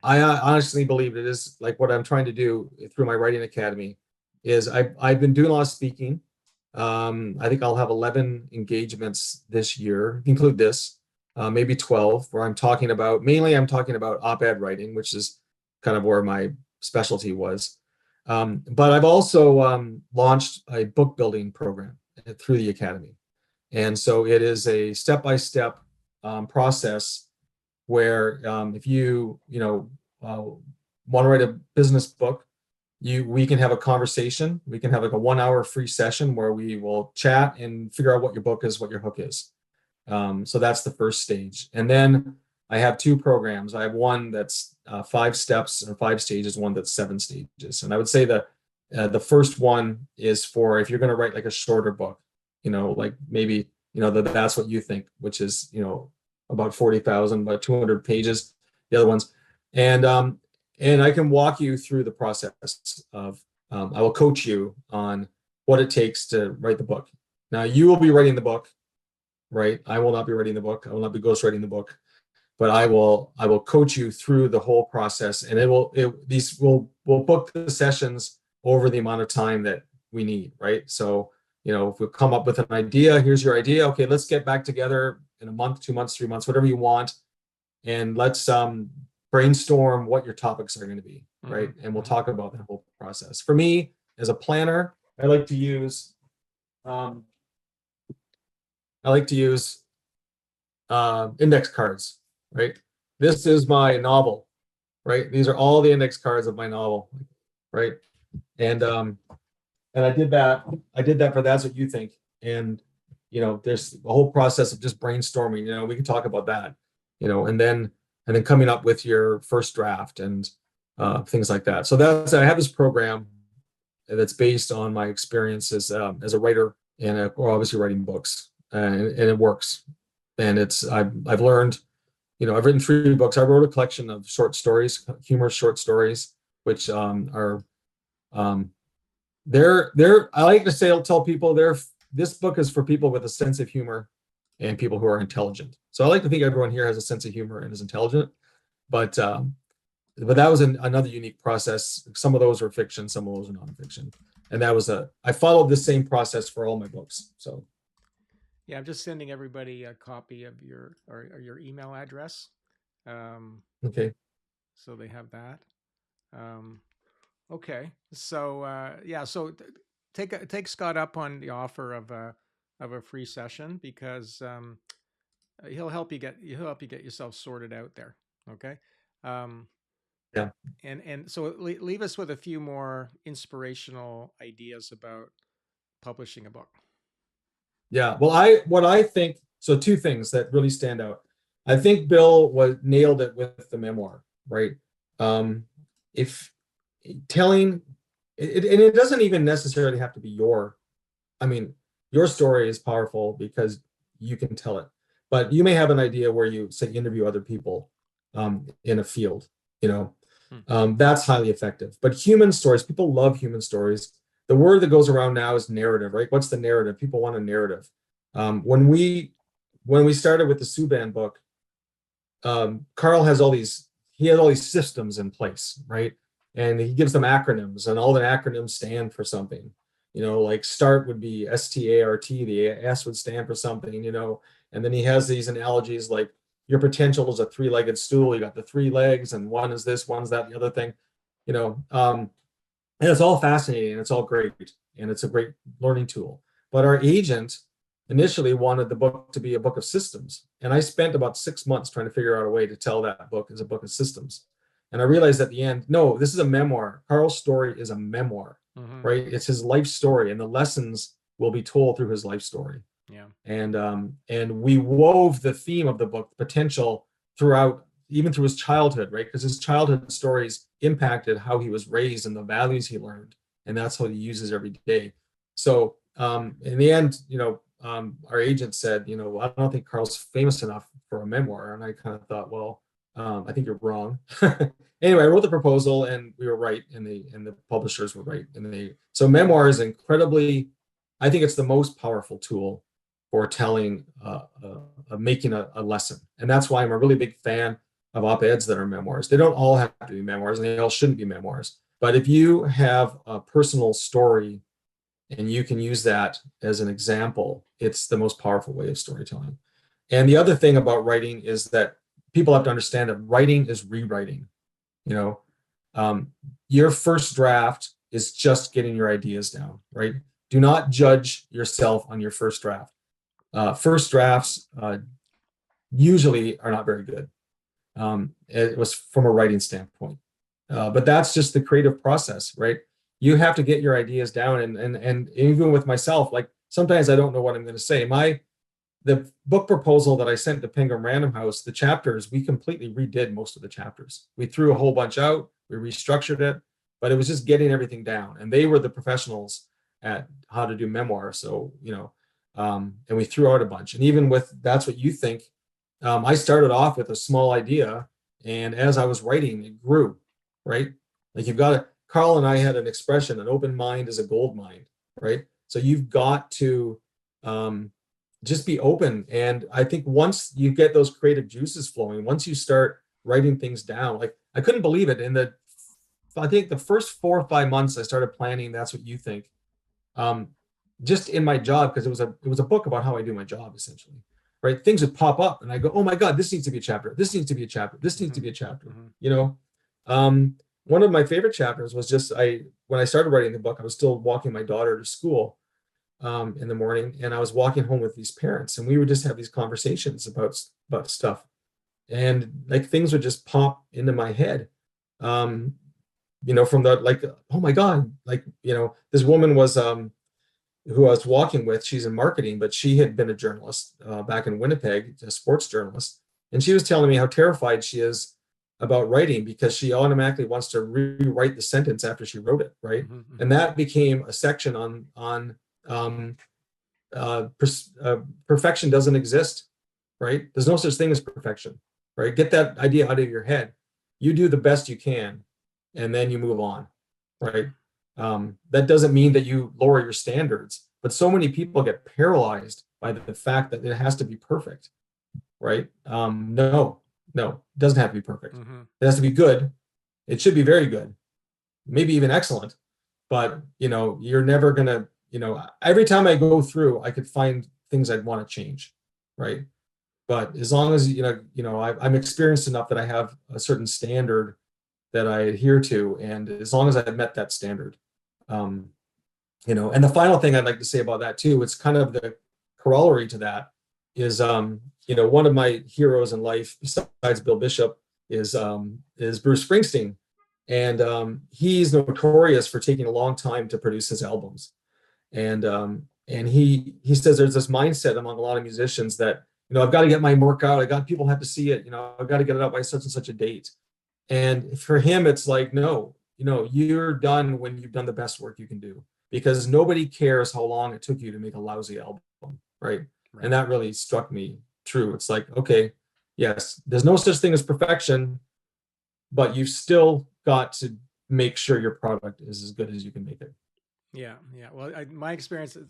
I honestly believe it is like what I'm trying to do through my writing academy is I've been doing a lot of speaking. I think I'll have 11 engagements this year, include this, maybe 12, where I'm talking about op-ed writing, which is kind of where my specialty was. But I've also launched a book building program through the academy. And so it is a step-by-step process where if want to write a business book, we can have a conversation. We can have like a 1 hour free session where we will chat and figure out what your book is, what your hook is. So that's the first stage. And then I have two programs. I have one that's 5 steps or 5 stages, one that's 7 stages. And I would say that the first one is for if you're going to write like a shorter book, like maybe, that's what you think, which is, about 40,000, about 200 pages, the other ones. And I can walk you through the process of, I will coach you on what it takes to write the book. Now you will be writing the book, right? I will not be writing the book. I will not be ghostwriting the book, but I will coach you through the whole process, and we'll book the sessions over the amount of time that we need, right? So, if we come up with an idea, here's your idea. Okay, let's get back together in a month, 2 months, 3 months, whatever you want, and let's brainstorm what your topics are going to be, right? And we'll talk about that whole process. For me, as a planner, I like to use index cards, right? This is my novel, right? These are all the index cards of my novel, right? And I did that. For That's What You Think. And there's a whole process of just brainstorming. We can talk about that, and then coming up with your first draft and things like that. So I have this program that's based on my experience as a writer and obviously writing books, and it works. And I've learned, I've written 3 books. I wrote a collection of short stories, humorous short stories, which are I like to tell people this book is for people with a sense of humor and people who are intelligent. So I like to think everyone here has a sense of humor and is intelligent, but that was another unique process. Some of those were fiction, some of those are nonfiction, and I followed the same process for all my books. So Yeah, I'm just sending everybody a copy of your email address, okay, so they have that. Um, okay, so yeah, so take Scott up on the offer of a free session, because he'll help you get yourself sorted out there. Okay. Um, yeah. and so leave us with a few more inspirational ideas about publishing a book. Yeah. Well, what I think, so two things that really stand out. I think Bill nailed it with the memoir, right? If telling it, and it doesn't even necessarily have to be I mean, your story is powerful because you can tell it, but you may have an idea where you say interview other people in a field, Hmm. that's highly effective. But human stories, people love human stories. The word that goes around now is narrative, right? What's the narrative? People want a narrative. When we started with the Subban book, Karl has all these systems in place, right? And he gives them acronyms, and all the acronyms stand for something. Like START would be START, the S would stand for something, and then he has these analogies like your potential is a three-legged stool. You got the 3 legs, and one is this, one's that, the other thing, you know. And it's all fascinating, and it's all great, and it's a great learning tool. But our agent initially wanted the book to be a book of systems, and I spent about 6 months trying to figure out a way to tell that book as a book of systems. And I realized at the end, no, this is a memoir. Karl's story is a memoir, right? It's his life story, and the lessons will be told through his life story. Yeah. And we wove the theme of the book, potential, throughout, even through his childhood, right? Because his childhood stories impacted how he was raised and the values he learned, and that's what he uses every day. So in the end, our agent said, I don't think Karl's famous enough for a memoir. And I kind of thought, well, I think you're wrong. Anyway, I wrote the proposal, and we were right, and the publishers were right, so memoir is incredibly. I think it's the most powerful tool for telling, making a lesson, and that's why I'm a really big fan of op-eds that are memoirs. They don't all have to be memoirs, and they all shouldn't be memoirs. But if you have a personal story and you can use that as an example, it's the most powerful way of storytelling. And the other thing about writing is that people have to understand that writing is rewriting. You know, um, your first draft is just getting your ideas down, right? Do not judge yourself on your first draft. First drafts usually are not very good. It was from a writing standpoint, but that's just the creative process, right? You have to get your ideas down, and even with myself, like sometimes I don't know what I'm going to say. The book proposal that I sent to Penguin Random House, the chapters, we completely redid most of the chapters. We threw a whole bunch out, we restructured it, but it was just getting everything down. And they were the professionals at how to do memoir. So, and we threw out a bunch. And even with That's What You Think, I started off with a small idea. And as I was writing, it grew, right? Like Karl and I had an expression, an open mind is a gold mine, right? So you've got to, just be open. And I think once you get those creative juices flowing, once you start writing things down, like I couldn't believe it. I think the first 4 or 5 months I started planning That's What You Think. Um, just in my job, because it was a book about how I do my job, essentially. Right. Things would pop up and I go, oh my God, this needs to be a chapter. This needs to be a chapter. This needs to be a chapter. Mm-hmm. You know? One of my favorite chapters was just when I started writing the book, I was still walking my daughter to school in the morning, and I was walking home with these parents, and we would just have these conversations about stuff, and like things would just pop into my head, from the like, oh my God, like this woman was who I was walking with. She's in marketing, but she had been a journalist back in Winnipeg, a sports journalist, and she was telling me how terrified she is about writing because she automatically wants to rewrite the sentence after she wrote it, right? Mm-hmm. And that became a section on um, perfection doesn't exist, right? There's no such thing as perfection, right? Get that idea out of your head. You do the best you can, and then you move on, right? That doesn't mean that you lower your standards, but so many people get paralyzed by the fact that it has to be perfect, right? No, it doesn't have to be perfect. Mm-hmm. It has to be good. It should be very good, maybe even excellent. But you're never gonna, every time I go through, I could find things I'd want to change, right? But as long as I'm experienced enough that I have a certain standard that I adhere to, and as long as I've met that standard, um, and the final thing I'd like to say about that too, it's kind of the corollary to that is, one of my heroes in life besides Bill Bishop is Bruce Springsteen, and he's notorious for taking a long time to produce his albums, and he says there's this mindset among a lot of musicians that I've got to get my work out, people have to see it, I've got to get it out by such and such a date, and for him it's like, no, you're done when you've done the best work you can do, because nobody cares how long it took you to make a lousy album, right? And that really struck me true. It's like, okay, yes, there's no such thing as perfection, but you've still got to make sure your product is as good as you can make it. Yeah, yeah. Well, my experience is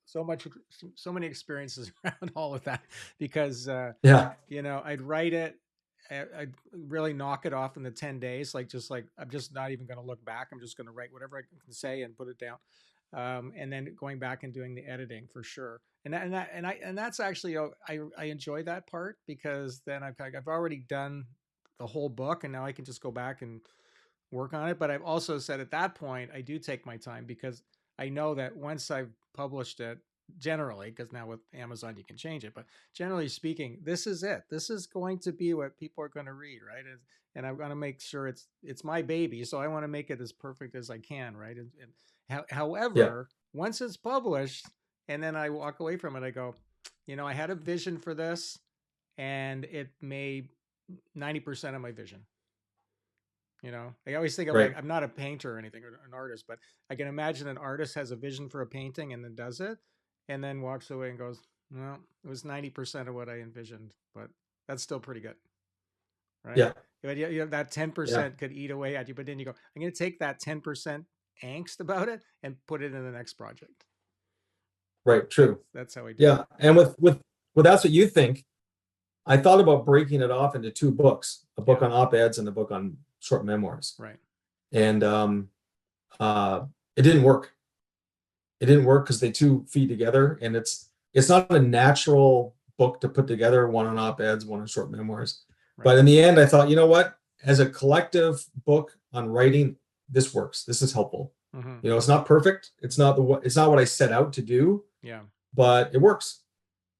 so many experiences around all of that because Yeah, I'd write it, I'd really knock it off in the 10 days, like I'm just not even going to look back. I'm just going to write whatever I can say and put it down, and then going back and doing the editing for sure. And that's actually I enjoy that part because then I've already done the whole book, and now I can just go back and work on it. But I've also said at that point, I do take my time because I know that once I've published it, generally, because now with Amazon you can change it, but generally speaking, this is it. This is going to be what people are going to read, right? And I'm going to make sure it's my baby, so I want to make it as perfect as I can, right? yeah, However, once it's published, and then I walk away from it, I go, I had a vision for this, and it made 90% of my vision. I always think of, like, right. I'm not a painter or anything or an artist, but I can imagine an artist has a vision for a painting and then does it. and then walks away and goes, well, it was 90% of what I envisioned, but that's still pretty good, right? Yeah. But that Yeah. 10% could eat away at you, but then you go, I'm going to take that 10% angst about it and put it in the next project. Right. True. That's how I do Yeah. it. And with That's What You Think, I thought about breaking it off into two books, a book Yeah. on op-eds and a book on short memoirs. Right. And it didn't work. It didn't work because they two feed together, and it's not a natural book to put together, one on op-eds, one on short memoirs. Right. But in the end, I thought, you know what? As a collective book on writing, this works. This is helpful. Mm-hmm. It's not perfect. It's not what I set out to do. Yeah. But it works.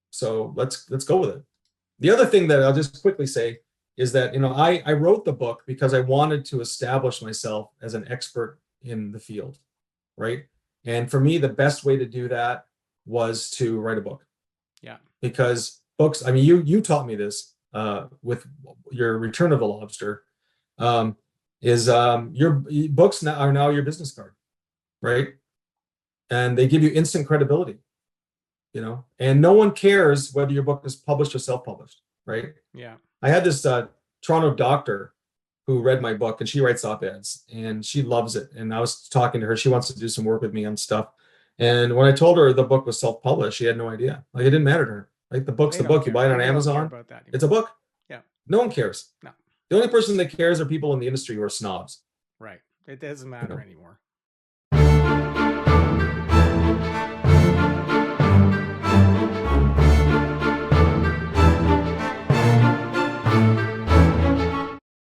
So let's go with it. The other thing that I'll just quickly say is that, I wrote the book because I wanted to establish myself as an expert in the field, right? And for me, the best way to do that was to write a book. Yeah. Because books, I mean, you taught me this with your Return of the Lobster, your books are now your business card, right? And they give you instant credibility, and no one cares whether your book is published or self-published, right? Yeah. I had this Toronto doctor who read my book, and she writes op-eds and she loves it. And I was talking to her. She wants to do some work with me on stuff. And when I told her the book was self-published, she had no idea. Like, it didn't matter to her. Like, the book's the book. You buy it on Amazon. About that it's a book. Yeah. No one cares. No. The only person that cares are people in the industry who are snobs. Right. It doesn't matter anymore.